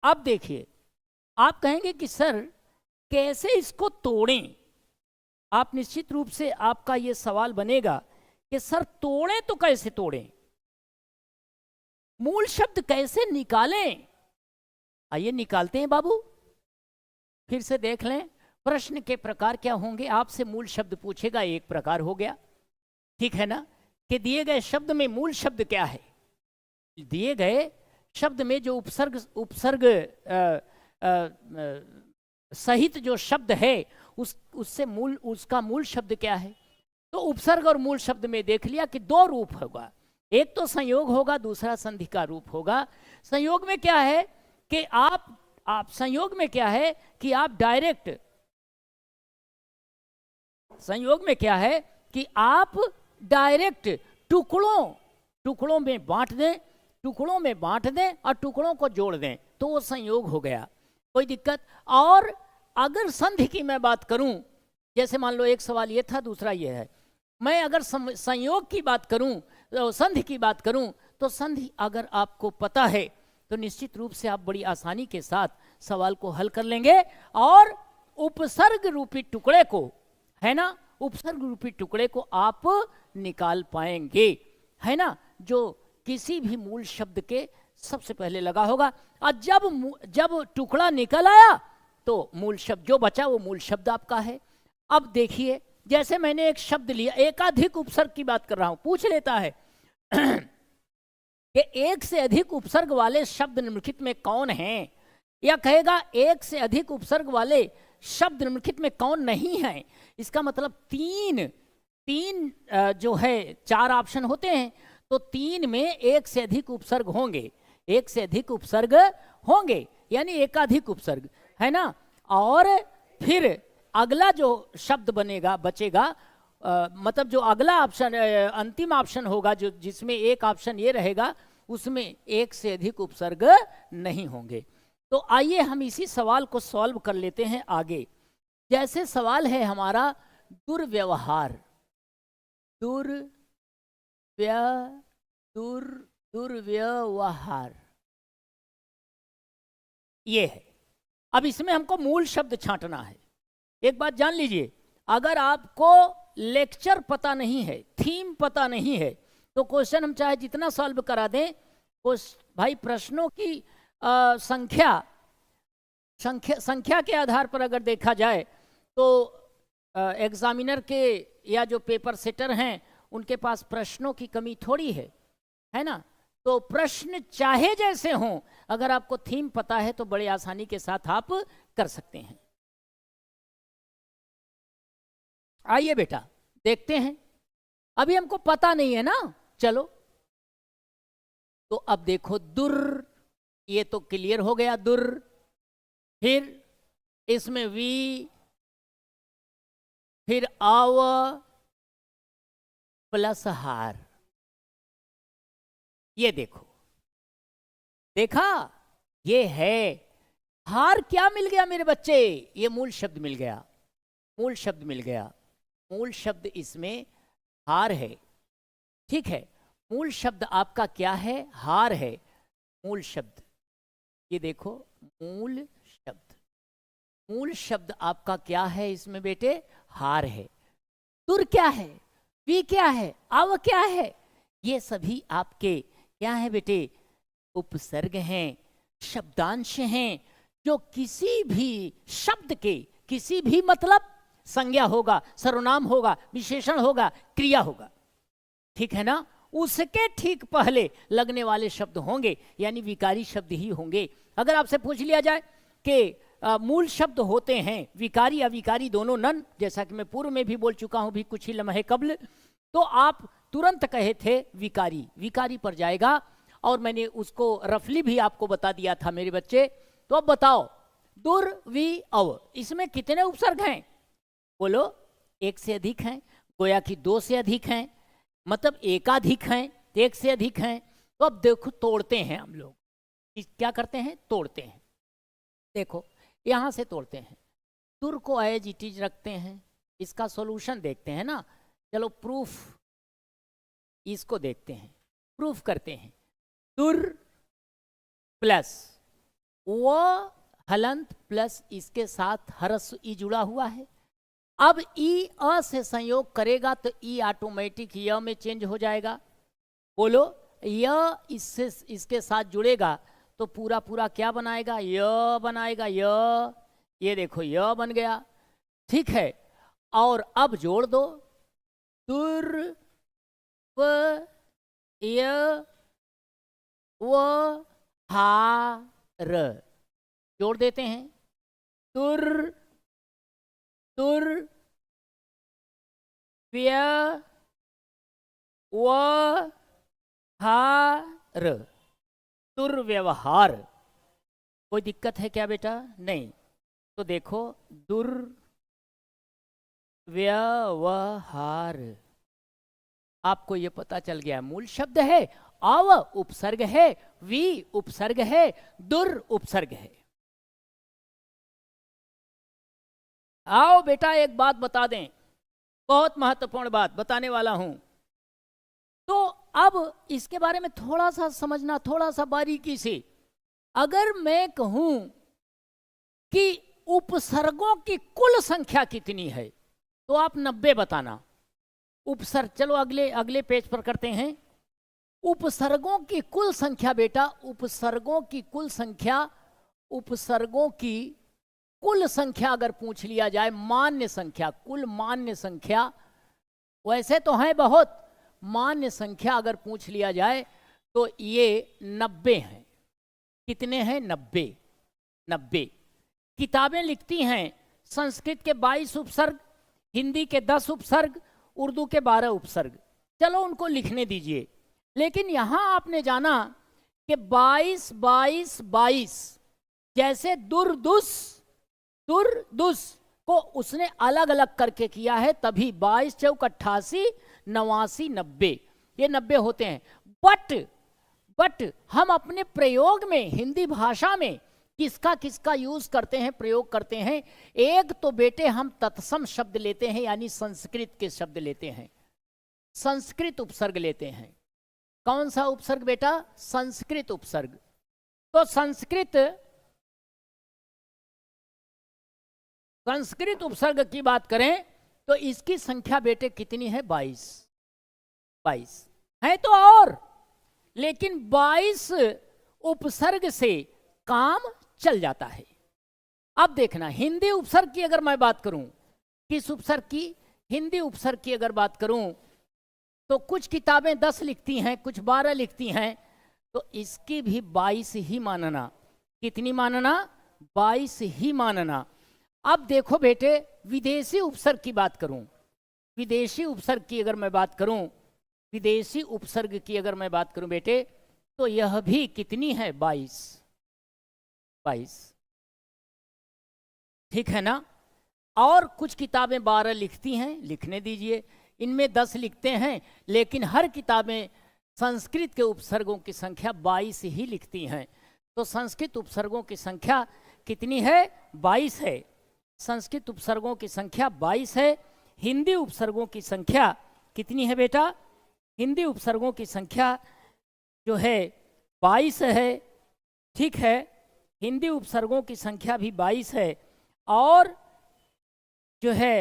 अब देखिए, आप कहेंगे कि सर कैसे इसको तोड़ें। आप निश्चित रूप से आपका यह सवाल बनेगा कि सर तोड़ें तो कैसे तोड़ें, मूल शब्द कैसे निकालें। आइए निकालते हैं बाबू, फिर से देख लें प्रश्न के प्रकार क्या होंगे। आपसे मूल शब्द पूछेगा, एक प्रकार हो गया, ठीक है ना, कि दिए गए शब्द में मूल शब्द क्या है, दिए गए शब्द में जो उपसर्ग, उपसर्ग सहित जो शब्द है, उससे मूल, उसका मूल शब्द क्या है। तो उपसर्ग और मूल शब्द में देख लिया कि दो रूप होगा, एक तो संयोग होगा, दूसरा संधि का रूप होगा। संयोग में क्या है कि आप संयोग में क्या है कि आप डायरेक्ट, संयोग में क्या है कि आप डायरेक्ट टुकड़ों में बांट दें, टुकड़ों में बांट दें और टुकड़ों को जोड़ दें, तो वो संयोग हो गया, कोई दिक्कत। और अगर संधि की मैं बात करूं, जैसे मान लो एक सवाल ये था, दूसरा ये है, मैं अगर संयोग की बात करूं, तो संधि की बात करूं, तो संधि अगर आपको पता है तो निश्चित रूप से आप बड़ी आसानी के साथ सवाल को हल कर लेंगे, और उपसर्ग रूपी टुकड़े को, है ना, उपसर्ग रूपी टुकड़े को आप निकाल पाएंगे, है ना, जो किसी भी मूल शब्द के सबसे पहले लगा होगा। और जब टुकड़ा निकल आया तो मूल शब्द जो बचा वो मूल शब्द आपका है। अब देखिए, जैसे मैंने एक शब्द लिया, एकाधिक उपसर्ग की बात कर रहा हूं, पूछ लेता है कि एक से अधिक उपसर्ग वाले शब्द निम्नलिखित में कौन हैं, या कहेगा एक से अधिक उपसर्ग वाले शब्द निम्नलिखित में कौन नहीं है। इसका मतलब तीन जो है, चार ऑप्शन होते हैं, तो तीन में एक से अधिक उपसर्ग होंगे, एक से अधिक उपसर्ग होंगे, यानी एकाधिक उपसर्ग, है ना। और फिर अगला जो शब्द बनेगा, बचेगा, मतलब जो अगला ऑप्शन, अंतिम ऑप्शन होगा, जो जिसमें एक ऑप्शन ये रहेगा, उसमें एक से अधिक उपसर्ग नहीं होंगे। तो आइए हम इसी सवाल को सॉल्व कर लेते हैं आगे। जैसे सवाल है हमारा दुर्व्यवहार, दुर्व्यवहार, ये है। अब इसमें हमको मूल शब्द छांटना है। एक बात जान लीजिए, अगर आपको लेक्चर पता नहीं है, थीम पता नहीं है, तो क्वेश्चन हम चाहे जितना सॉल्व करा दें, भाई प्रश्नों की संख्या के आधार पर अगर देखा जाए तो एग्जामिनर के या जो पेपर सेटर हैं उनके पास प्रश्नों की कमी थोड़ी है ना। तो प्रश्न चाहे जैसे हों, अगर आपको थीम पता है तो बड़े आसानी के साथ आप कर सकते हैं। आइए बेटा देखते हैं, अभी हमको पता नहीं है ना, चलो। तो अब देखो, दुर, ये तो क्लियर हो गया, दुर। फिर इसमें वी, फिर आव प्लस हार, ये देखो, देखा, ये है हार। क्या मिल गया मेरे बच्चे, ये मूल शब्द मिल गया, मूल शब्द मिल गया, मूल शब्द इसमें हार है। ठीक है, मूल शब्द आपका क्या है? हार है मूल शब्द। ये देखो मूल शब्द, मूल शब्द आपका क्या है इसमें बेटे? हार है। तुर क्या है? वी क्या है? अव क्या है? ये सभी आपके क्या है बेटे? उपसर्ग हैं, शब्दांश हैं, जो किसी भी शब्द के किसी भी मतलब संज्ञा होगा, सर्वनाम होगा, विशेषण होगा, क्रिया होगा, ठीक है ना, उसके ठीक पहले लगने वाले शब्द होंगे, यानी विकारी शब्द ही होंगे। अगर आपसे पूछ लिया जाए कि मूल शब्द होते हैं विकारी अविकारी दोनों नन, जैसा कि मैं पूर्व में भी बोल चुका हूं भी कुछ ही लम्हे कबल, तो आप तुरंत कहे थे विकारी, विकारी पर जाएगा। और मैंने उसको रफली भी आपको बता दिया था मेरे बच्चे। तो अब बताओ दुर वी अव, इसमें कितने उपसर्ग हैं? बोलो, एक से अधिक हैं, गोया कि दो से अधिक हैं, मतलब एकाधिक हैं, एक से अधिक हैं। तो अब देखो तोड़ते हैं हम लोग, क्या करते हैं? तोड़ते हैं। देखो यहां से तोड़ते हैं, तुर को एज इट इज रखते हैं, इसका सॉल्यूशन देखते हैं ना। चलो प्रूफ इसको देखते हैं, प्रूफ करते हैं। तुर प्लस वो हलंत प्लस इसके साथ हरस ई जुड़ा हुआ है। अब ई अ से संयोग करेगा तो ई ऑटोमेटिक य में चेंज हो जाएगा। बोलो, य इससे इसके साथ जुड़ेगा तो पूरा पूरा क्या बनाएगा? य बनाएगा। य, ये देखो य बन गया, ठीक है। और अब जोड़ दो, तुर व य व हा र, जोड़ देते हैं। तुर तुर व्य व हा र, दुर्व्यवहार। कोई दिक्कत है क्या बेटा? नहीं। तो देखो दुर्व्यवहार, आपको ये पता चल गया मूल शब्द है, अव उपसर्ग है, वी उपसर्ग है, दुर उपसर्ग है। आओ बेटा एक बात बता दें, बहुत महत्वपूर्ण बात बताने वाला हूं। तो अब इसके बारे में थोड़ा सा समझना, थोड़ा सा बारीकी से। अगर मैं कहूं कि उपसर्गों की कुल संख्या कितनी है, तो आप 90 बताना। उपसर्ग, चलो अगले पेज पर करते हैं। उपसर्गों की कुल संख्या बेटा, उपसर्गों की कुल संख्या, उपसर्गों की कुल संख्या अगर पूछ लिया जाए, मान्य संख्या, कुल मान्य संख्या, वैसे तो है बहुत, मान्य संख्या अगर पूछ लिया जाए तो ये 90 हैं। कितने हैं? 90। 90 किताबें लिखती हैं संस्कृत के 22 उपसर्ग, हिंदी के 10 उपसर्ग, उर्दू के 12 उपसर्ग। चलो उनको लिखने दीजिए, लेकिन यहां आपने जाना कि 22 22 22, जैसे दुर्दुस दुर्दुस को उसने अलग अलग करके किया है, तभी 22 चौक 88 89 90, ये 90 होते हैं। बट हम अपने प्रयोग में हिंदी भाषा में किसका किसका यूज करते हैं, प्रयोग करते हैं? एक तो बेटे हम तत्सम शब्द लेते हैं, यानी संस्कृत के शब्द लेते हैं, संस्कृत उपसर्ग लेते हैं। कौन सा उपसर्ग बेटा? संस्कृत उपसर्ग। तो संस्कृत उपसर्ग की बात करें तो इसकी संख्या बेटे कितनी है? 22 है तो और, लेकिन 22 उपसर्ग से काम चल जाता है। अब देखना, हिंदी उपसर्ग की अगर मैं बात करूं, किस उपसर्ग की? हिंदी उपसर्ग की अगर बात करूं तो कुछ किताबें 10 लिखती हैं, कुछ 12 लिखती हैं, तो इसकी भी 22 ही मानना। कितनी मानना? 22 ही मानना। अब देखो बेटे, विदेशी उपसर्ग की बात करूं, विदेशी उपसर्ग की अगर मैं बात करूं, विदेशी उपसर्ग की अगर मैं बात करूं बेटे, तो यह भी कितनी है? 22। ठीक है ना। और कुछ किताबें 12 लिखती हैं, लिखने दीजिए। इनमें 10 लिखते हैं, लेकिन हर किताबें संस्कृत के उपसर्गों की संख्या 22 ही लिखती हैं। तो संस्कृत उपसर्गों की संख्या कितनी है? 22 है। संस्कृत उपसर्गों की संख्या 22 है। हिंदी उपसर्गों की संख्या कितनी है बेटा? हिंदी उपसर्गों की संख्या जो है 22 है। ठीक है, हिंदी उपसर्गों की संख्या भी 22 है और जो है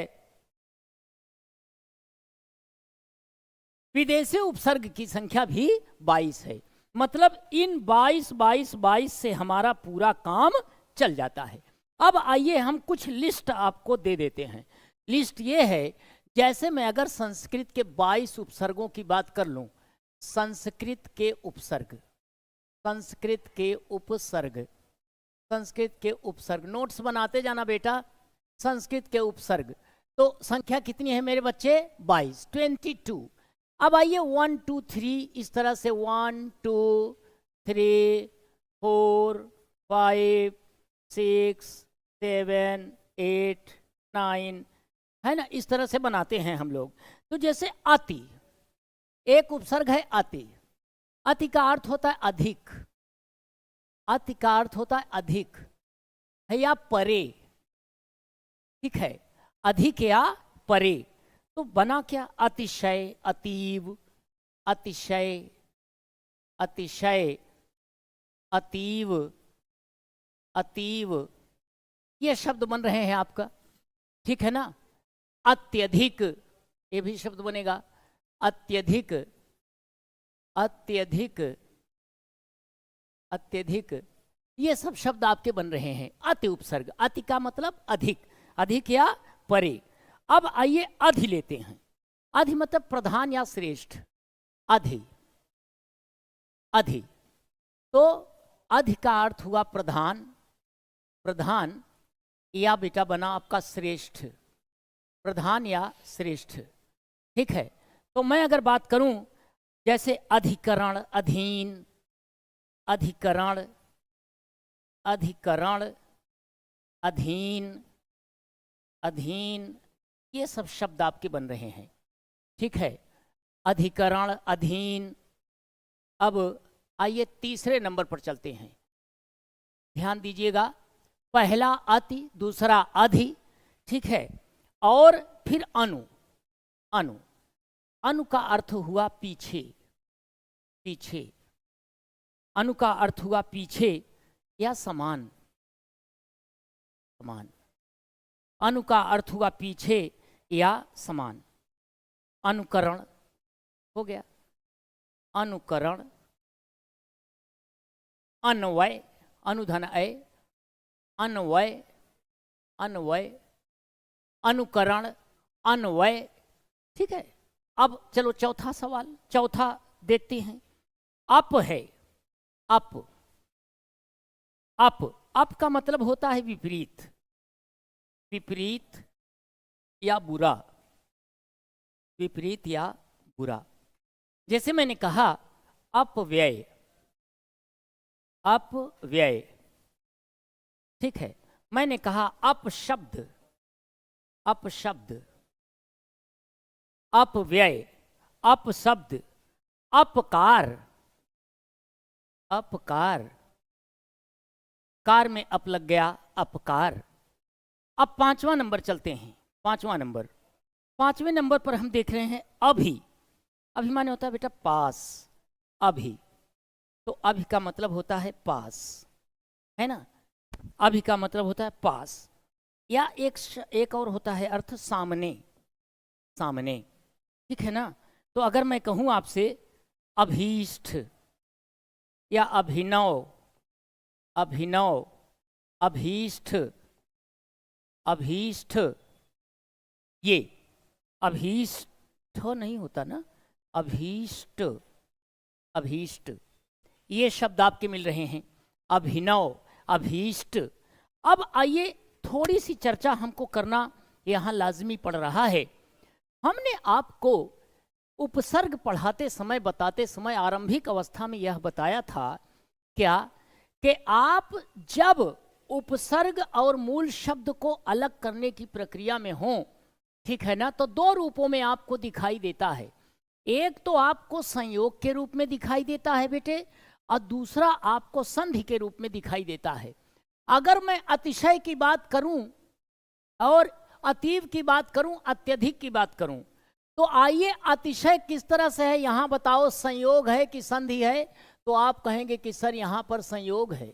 विदेशी उपसर्ग की संख्या भी 22 है। मतलब इन 22 से हमारा पूरा काम चल जाता है। अब आइए हम कुछ लिस्ट आपको दे देते हैं। लिस्ट ये है, जैसे मैं अगर संस्कृत के 22 उपसर्गों की बात कर लूं, संस्कृत के उपसर्ग, संस्कृत के उपसर्ग, संस्कृत के उपसर्ग, नोट्स बनाते जाना बेटा। संस्कृत के उपसर्ग तो संख्या कितनी है मेरे बच्चे? 22, 22। अब आइए 1 2 3 इस तरह से 1 2 3 4 5 6 7 8 9 है ना, इस तरह से बनाते हैं हम लोग। तो जैसे अति, एक उपसर्ग है अति। अति का अर्थ होता है अधिक, अति का अर्थ होता है अधिक है या परे। ठीक है, अधिक या परे। तो बना क्या? अतिशय, अतीव, अतिशय, अतिशय, अतीव, अतीव, ये शब्द बन रहे हैं आपका। ठीक है ना। अत्यधिक, ये भी शब्द बनेगा। अत्यधिक, अत्यधिक, अत्यधिक, ये सब शब्द आपके बन रहे हैं। अति उपसर्ग, अति का मतलब अधिक, अधिक या परे। अब आइए अधि लेते हैं। अधि मतलब प्रधान या श्रेष्ठ। अधि, अधि, तो अधि का अर्थ हुआ प्रधान, प्रधान या बेटा बना आपका श्रेष्ठ, प्रधान या श्रेष्ठ। ठीक है, तो मैं अगर बात करूं जैसे अधिकरण, अधीन, अधिकरण, अधिकरण, अधीन, अधीन, ये सब शब्द आपके बन रहे हैं। ठीक है, अधिकरण, अधीन। अब आइए तीसरे नंबर पर चलते हैं। ध्यान दीजिएगा, पहला अति, दूसरा अधि। ठीक है, और फिर अनु, अनु, अनु का अर्थ हुआ पीछे, पीछे, अनु का अर्थ हुआ पीछे या समान, समान, अनु का अर्थ हुआ पीछे या समान। अनुकरण हो गया, अनुकरण, अन्वय, अनुधन अय, अन्वय, अन्वय, अनुकरण, अन्वय। ठीक है, अब चलो चौथा सवाल, चौथा देखते हैं। अप है, अप, अप, अप का मतलब होता है विपरीत, विपरीत या बुरा, विपरीत या बुरा। जैसे मैंने कहा अपव्यय, अपव्यय। ठीक है, मैंने कहा अपशब्द, अपशब्द, अपव्यय, अपशब्द, अपकार, अपकार, कार में अप लग गया, अपकार। अब पांचवा नंबर चलते हैं, पांचवा नंबर। पांचवें नंबर पर हम देख रहे हैं अभी। अभी माने होता है बेटा पास, अभी, तो अभी का मतलब होता है पास, है ना। अभी का मतलब होता है पास, या एक और होता है अर्थ सामने, सामने। ठीक है ना। तो अगर मैं कहूं आपसे अभीष्ट या अभिनव, अभिनव, अभीष्ट, अभीष्ट, ये अभीष्ट नहीं होता ना, अभीष्ट, अभीष्ट, ये शब्द आपके मिल रहे हैं। अभिनव, अभीष्ट। अब आइए थोड़ी सी चर्चा हमको करना यहाँ लाजमी पड़ रहा है। हमने आपको उपसर्ग पढ़ाते समय, बताते समय आरंभिक अवस्था में यह बताया था क्या कि आप जब उपसर्ग और मूल शब्द को अलग करने की प्रक्रिया में हो, ठीक है ना, तो दो रूपों में आपको दिखाई देता है। एक तो आपको संयोग के रूप में दिखाई देता है बेटे, और दूसरा आपको संधि के रूप में दिखाई देता है। अगर मैं अतिशय की बात करूं और अतीव की बात करूं, अत्यधिक की बात करूं, तो आइए अतिशय किस तरह से है यहां बताओ, संयोग है कि संधि है? तो आप कहेंगे कि सर यहां पर संयोग है।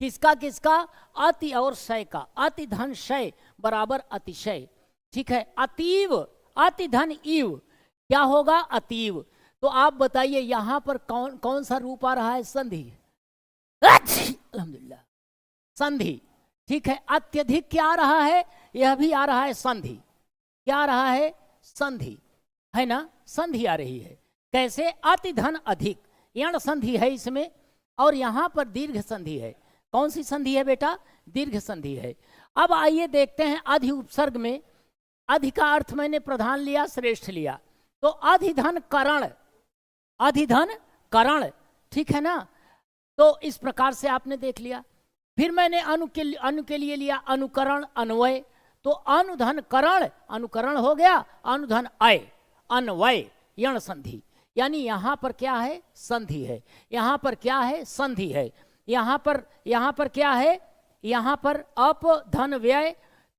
किसका किसका? अति और शय का। अति धन शय बराबर अतिशय। ठीक है, अतीव, अति धन इव क्या होगा? अतीव। तो आप बताइए यहां पर कौन कौन सा रूप आ रहा है? संधि। अल्हम्दुलिल्लाह, संधि। ठीक है, अत्यधिक क्या आ रहा है? यह भी आ रहा है संधि। क्या आ रहा है? संधि, है ना? संधि आ रही है। कैसे? अति धन अधिक, यण संधि है इसमें, और यहां पर दीर्घ संधि है। कौन सी संधि है बेटा? दीर्घ संधि है। अब आइए देखते हैं अधि उपसर्ग में। अधि का अर्थ मैंने प्रधान लिया, श्रेष्ठ लिया, तो अधिधन करण, अधिधन करण, ठीक है ना? तो इस प्रकार से आपने देख लिया। फिर मैंने अनु के लिए लिया अनुकरण, अन्वय, तो अनुधन करण, अनुकरण हो गया, अनुधन अय, अन्वय, यण संधि। यानी यहां पर क्या है? संधि है। यहां पर क्या है? संधि है। यहां पर क्या है? यहां पर अप धन व्यय,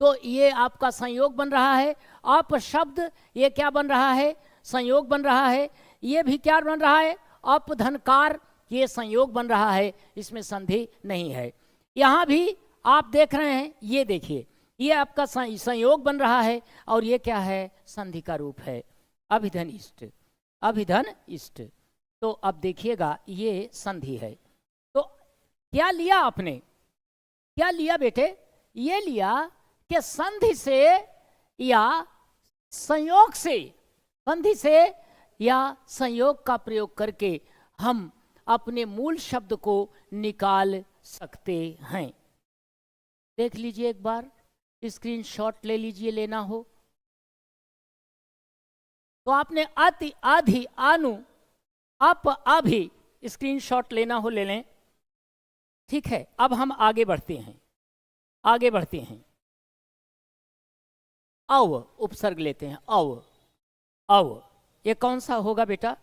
तो ये आपका संयोग बन रहा है। अप शब्द ये क्या बन रहा है? संयोग बन रहा है। ये भी क्या बन रहा है? अप धनकार, ये संयोग बन रहा है, इसमें संधि नहीं है। यहां भी आप देख रहे हैं, ये देखिए, ये आपका संयोग बन रहा है, और ये क्या है? संधि का रूप है, अभिधन इष्ट, अभिधन इष्ट। तो अब देखिएगा ये संधि है। तो क्या लिया आपने? क्या लिया बेटे? ये लिया कि संधि से या संयोग से, संधि से या संयोग का प्रयोग करके हम अपने मूल शब्द को निकाल सकते हैं। देख लीजिए एक बार, स्क्रीनशॉट ले लीजिए, लेना हो तो आपने अति, आधि, आनु, अप, अभि, स्क्रीनशॉट लेना हो ले लें। ठीक है, अब हम आगे बढ़ते हैं, आगे बढ़ते हैं। अव उपसर्ग लेते हैं, अव, अव, ये कौन सा होगा बेटा?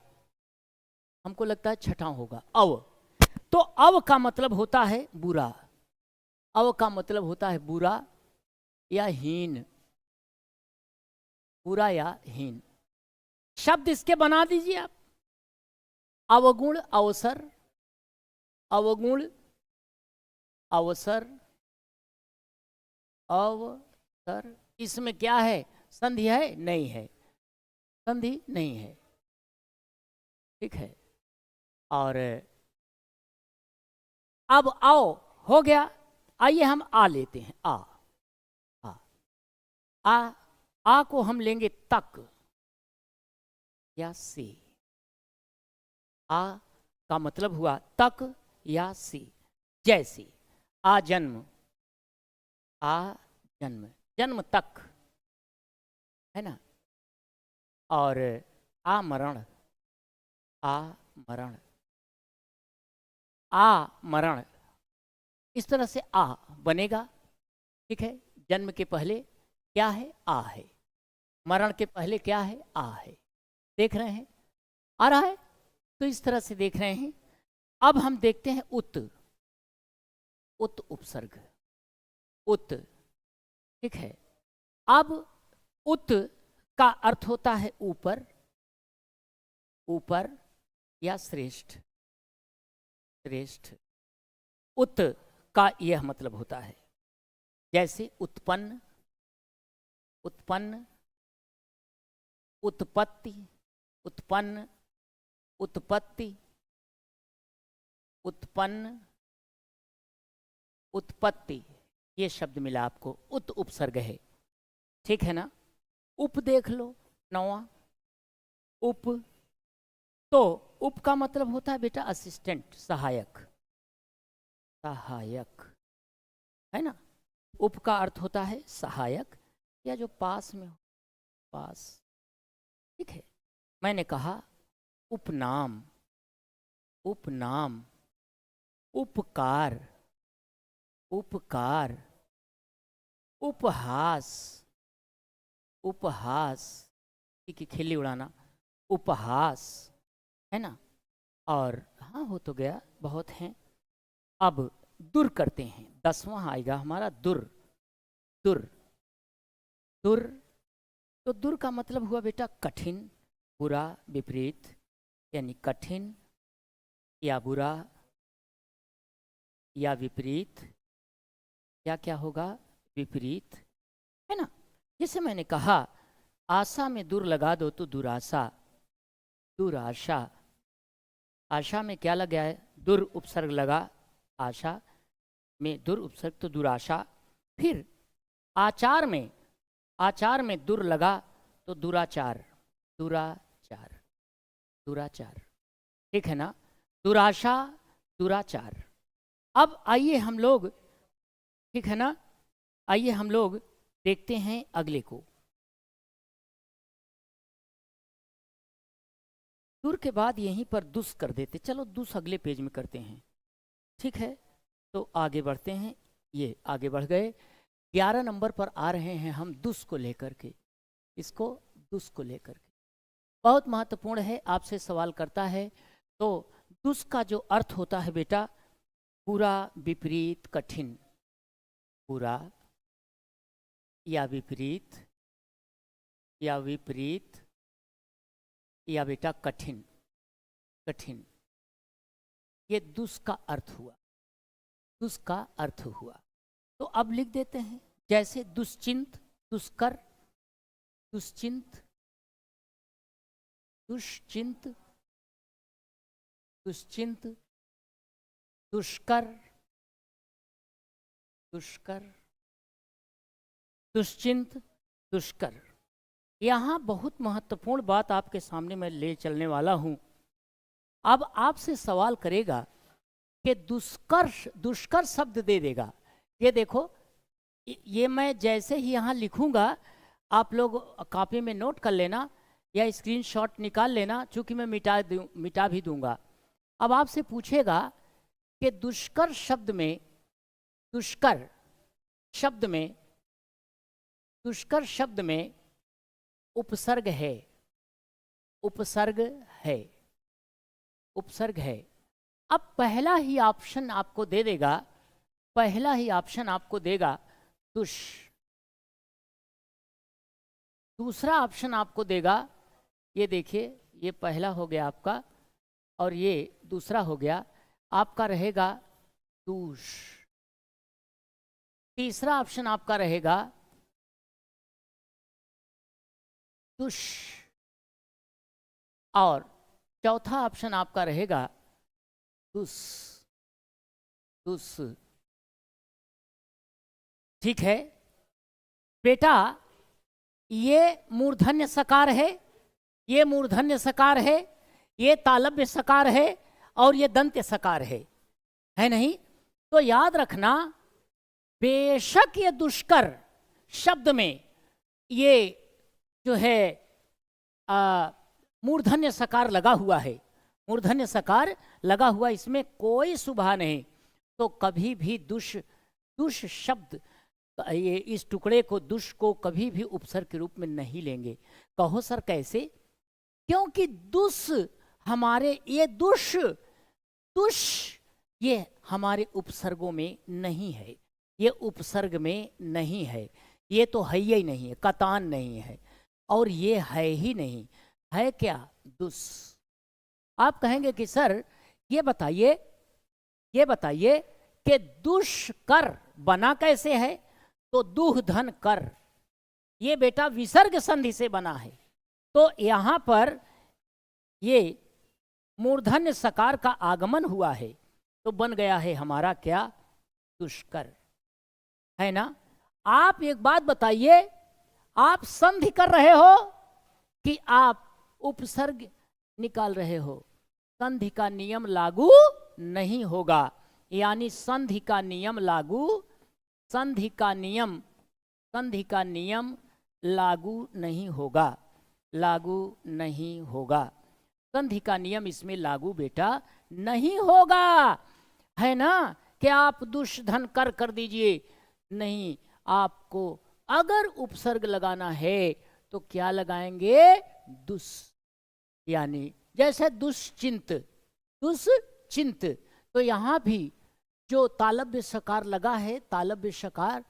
हमको लगता है छठा होगा, अव। तो अव का मतलब होता है बुरा, अव का मतलब होता है बुरा या हीन, बुरा या हीन। शब्द इसके बना दीजिए आप, अवगुण अवसर, अवगुण अवसर, अवसर। इसमें क्या है? संधि है? नहीं है, संधि नहीं है। ठीक है, और अब आओ हो गया। आइए हम आ लेते हैं, आ, आ को हम लेंगे तक या से। आ का मतलब हुआ तक या से। जैसे आ जन्म, आ जन्म, जन्म तक, है ना? और आ मरण, आ मरण, आ मरण, इस तरह से आ बनेगा। ठीक है, जन्म के पहले क्या है? आ है। मरण के पहले क्या है? आ है। देख रहे हैं, आ रहा है? तो इस तरह से देख रहे हैं। अब हम देखते हैं उत, उत उपसर्ग, उत। ठीक है, अब उत का अर्थ होता है ऊपर, ऊपर या श्रेष्ठ, श्रेष्ठ। उत का यह मतलब होता है। जैसे उत्पन्न, उत्पन्न, उत्पत्ति, उत्पन्न, उत्पत्ति, उत्पन्न, उत्पत्ति, ये शब्द मिला आपको, उत उपसर्ग है। ठीक है ना? उप देख लो, नौवां, उप। तो उप का मतलब होता है बेटा असिस्टेंट, सहायक, सहायक, है ना? उप का अर्थ होता है सहायक या जो पास में हो, पास। ठीक है, मैंने कहा उपनाम, उपनाम, उपकार, उपकार, उपहास, उपहास की खिल्ली उड़ाना, उपहास, है ना? और हाँ हो तो गया, बहुत हैं। अब दुर करते हैं, 10वां आएगा हमारा दुर, दुर, दुर, तो दुर का मतलब हुआ बेटा कठिन, बुरा, विपरीत, यानी कठिन या बुरा या विपरीत, या क्या होगा, विपरीत, है ना। जैसे मैंने कहा आशा में दुर लगा दो तो दुराशा, दुराशा, आशा में क्या लगा है, दुर उपसर्ग लगा, आशा में दुर उपसर्ग तो दुराशा। फिर आचार में, आचार में दुर लगा तो दुराचार, दुराचार, दुराचार, ठीक है ना, दुराशा, दुराचार। अब आइए हम लोग, ठीक है ना, आइए हम लोग देखते हैं अगले को। दुर के बाद यहीं पर दुस कर देते, चलो दुस अगले पेज में करते हैं, ठीक है। तो आगे बढ़ते हैं, ये आगे बढ़ गए, 11 नंबर पर आ रहे हैं हम दुस को लेकर के, इसको दुस को लेकर के बहुत महत्वपूर्ण है, आपसे सवाल करता है। तो दुस का जो अर्थ होता है बेटा, बुरा, विपरीत, कठिन, बुरा या विपरीत, या विपरीत, या बेटा कठिन, कठिन, ये दुस का अर्थ हुआ, दुस का अर्थ हुआ। तो अब लिख देते हैं, जैसे दुश्चिंत, दुष्कर, दुश्चिंत, दुश्चिंत, दुश्चिंत, दुष्कर, दुष्कर, दुश्चिंत, दुष्कर। यहाँ बहुत महत्वपूर्ण बात आपके सामने मैं ले चलने वाला हूँ। अब आपसे सवाल करेगा कि दुष्कर, दुष्कर शब्द दे देगा, ये देखो, ये मैं जैसे ही यहाँ लिखूंगा आप लोग कॉपी में नोट कर लेना या स्क्रीनशॉट निकाल लेना, चूंकि मैं मिटा भी दूंगा। अब आपसे पूछेगा कि दुष्कर शब्द में, दुष्कर शब्द में, दुष्कर शब्द में उपसर्ग है, उपसर्ग है, उपसर्ग है। अब पहला ही ऑप्शन आपको दे देगा, पहला ही ऑप्शन आपको देगा दुष, दूसरा ऑप्शन आपको देगा, ये देखिए, ये पहला हो गया आपका और ये दूसरा हो गया, आपका रहेगा दूष, तीसरा ऑप्शन आपका रहेगा दुष, और चौथा ऑप्शन आपका रहेगा दुस, दुस, ठीक है बेटा। ये मूर्धन्य सकार है, ये मूर्धन्य सकार है, ये तालव्य सकार है और ये दंत्य सकार है नहीं। तो याद रखना, बेशक ये दुष्कर शब्द में ये जो है मूर्धन्य सकार लगा हुआ है, मूर्धन्य सकार लगा हुआ, इसमें कोई शुभा नहीं। तो कभी भी दुष, दुष शब्द, ये इस टुकड़े को, दुष को कभी भी उपसर्ग के रूप में नहीं लेंगे। कहो सर कैसे? क्योंकि दुष हमारे, ये दुष, दुष ये हमारे उपसर्गों में नहीं है, ये उपसर्ग में नहीं है, ये तो है ही नहीं है, कतान नहीं है, और ये है ही नहीं, है क्या? दुस। आप कहेंगे कि सर ये बताइए, ये बताइए कि दुष्कर बना कैसे है? तो दुह धन कर, ये बेटा विसर्ग संधि से बना है। तो यहां पर ये मूर्धन्य सकार का आगमन हुआ है, तो बन गया है हमारा क्या? दुष्कर, है ना। आप एक बात बताइए, आप संधि कर रहे हो कि आप उपसर्ग निकाल रहे हो? संधि का नियम लागू नहीं होगा, यानी संधि का नियम लागू, संधि का नियम, संधि का नियम लागू नहीं होगा, लागू नहीं होगा, संधि का नियम इसमें लागू बेटा नहीं होगा, है ना। कि आप दुष्धन कर दीजिए, नहीं, आपको अगर उपसर्ग लगाना है तो क्या लगाएंगे? दुस, यानी जैसे दुश्चिंत, दुश्चिंत, तो यहां भी जो तालव्य सकार लगा है, तालव्य सकार,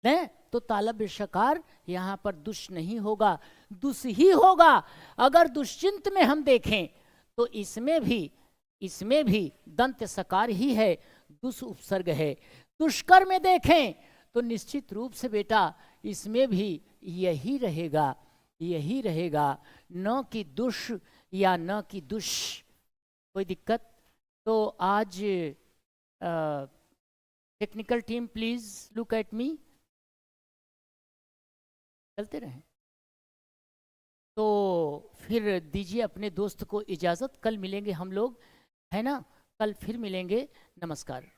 हैं तो तालब शकार यहाँ पर दुष नहीं होगा, दुष ही होगा। अगर दुष्चिंत में हम देखें तो इसमें भी दंत सकार ही है, दुष उपसर्ग है। दुष्कर में देखें तो निश्चित रूप से बेटा इसमें भी यही रहेगा, यही रहेगा, न कि दुष या न कि दुष। कोई दिक्कत? तो आज technical team please look at me. चलते रहें। तो फिर दीजिए अपने दोस्त को इजाज़त, कल मिलेंगे हम लोग, है ना? कल फिर मिलेंगे। नमस्कार।